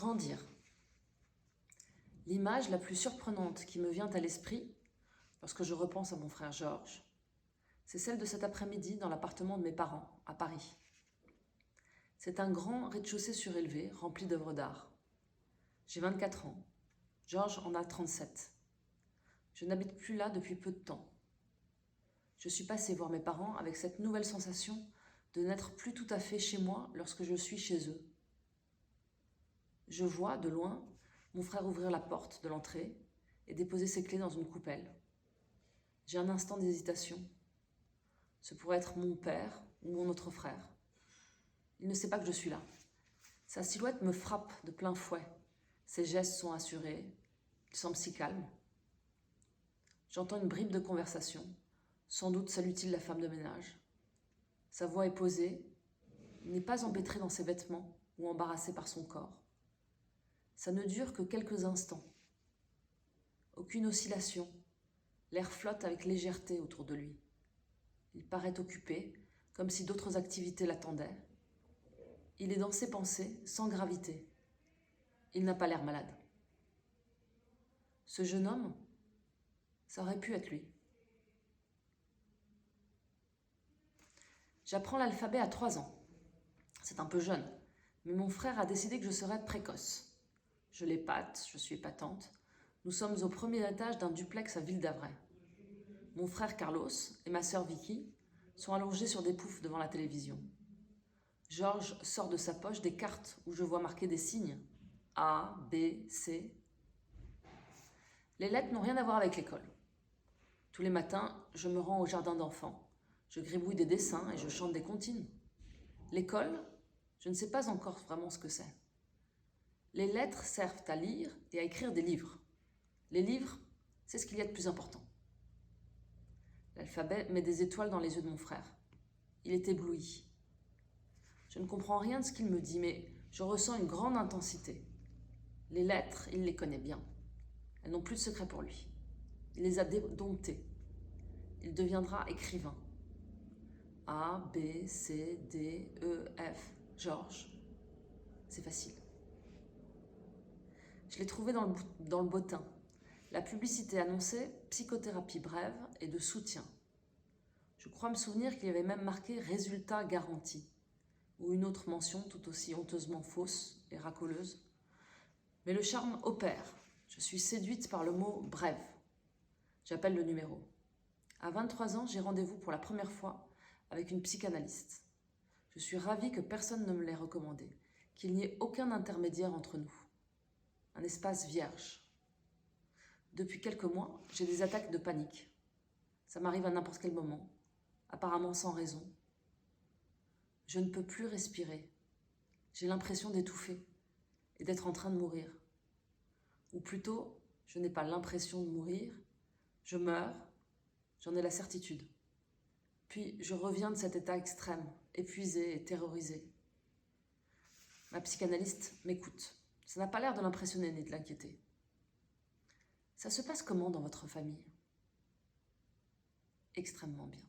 Grandir. L'image la plus surprenante qui me vient à l'esprit, lorsque je repense à mon frère Georges, c'est celle de cet après-midi dans l'appartement de mes parents, à Paris. C'est un grand rez-de-chaussée surélevé, rempli d'œuvres d'art. J'ai 24 ans. Georges en a 37. Je n'habite plus là depuis peu de temps. Je suis passée voir mes parents avec cette nouvelle sensation de n'être plus tout à fait chez moi lorsque je suis chez eux. Je vois, de loin, mon frère ouvrir la porte de l'entrée et déposer ses clés dans une coupelle. J'ai un instant d'hésitation. Ce pourrait être mon père ou mon autre frère. Il ne sait pas que je suis là. Sa silhouette me frappe de plein fouet. Ses gestes sont assurés. Il semble si calme. J'entends une bribe de conversation. Sans doute salue-t-il la femme de ménage. Sa voix est posée. Il n'est pas embêtré dans ses vêtements ou embarrassé par son corps. Ça ne dure que quelques instants. Aucune oscillation. L'air flotte avec légèreté autour de lui. Il paraît occupé, comme si d'autres activités l'attendaient. Il est dans ses pensées, sans gravité. Il n'a pas l'air malade. Ce jeune homme, ça aurait pu être lui. J'apprends l'alphabet à 3 ans. C'est un peu jeune, mais mon frère a décidé que je serais précoce. Je l'épate, je suis épatante. Nous sommes au premier étage d'un duplex à Ville-d'Avray. Mon frère Carlos et ma sœur Vicky sont allongés sur des poufs devant la télévision. Georges sort de sa poche des cartes où je vois marquer des signes. A, B, C. Les lettres n'ont rien à voir avec l'école. Tous les matins, je me rends au jardin d'enfants. Je gribouille des dessins et je chante des comptines. L'école, je ne sais pas encore vraiment ce que c'est. Les lettres servent à lire et à écrire des livres. Les livres, c'est ce qu'il y a de plus important. L'alphabet met des étoiles dans les yeux de mon frère. Il est ébloui. Je ne comprends rien de ce qu'il me dit, mais je ressens une grande intensité. Les lettres, il les connaît bien. Elles n'ont plus de secret pour lui. Il les a domptées. Il deviendra écrivain. A, B, C, D, E, F, Georges. C'est facile. Je l'ai trouvé dans le bottin. La publicité annonçait psychothérapie brève et de soutien. Je crois me souvenir qu'il y avait même marqué « résultat garanti » ou une autre mention tout aussi honteusement fausse et racoleuse. Mais le charme opère. Je suis séduite par le mot « brève ». J'appelle le numéro. À 23 ans, j'ai rendez-vous pour la première fois avec une psychanalyste. Je suis ravie que personne ne me l'ait recommandé, qu'il n'y ait aucun intermédiaire entre nous. Un espace vierge. Depuis quelques mois, j'ai des attaques de panique. Ça m'arrive à n'importe quel moment, apparemment sans raison. Je ne peux plus respirer. J'ai l'impression d'étouffer et d'être en train de mourir. Ou plutôt, je n'ai pas l'impression de mourir, je meurs, j'en ai la certitude. Puis je reviens de cet état extrême, épuisé et terrorisé. Ma psychanalyste m'écoute. Ça n'a pas l'air de l'impressionner ni de l'inquiéter. Ça se passe comment dans votre famille? Extrêmement bien.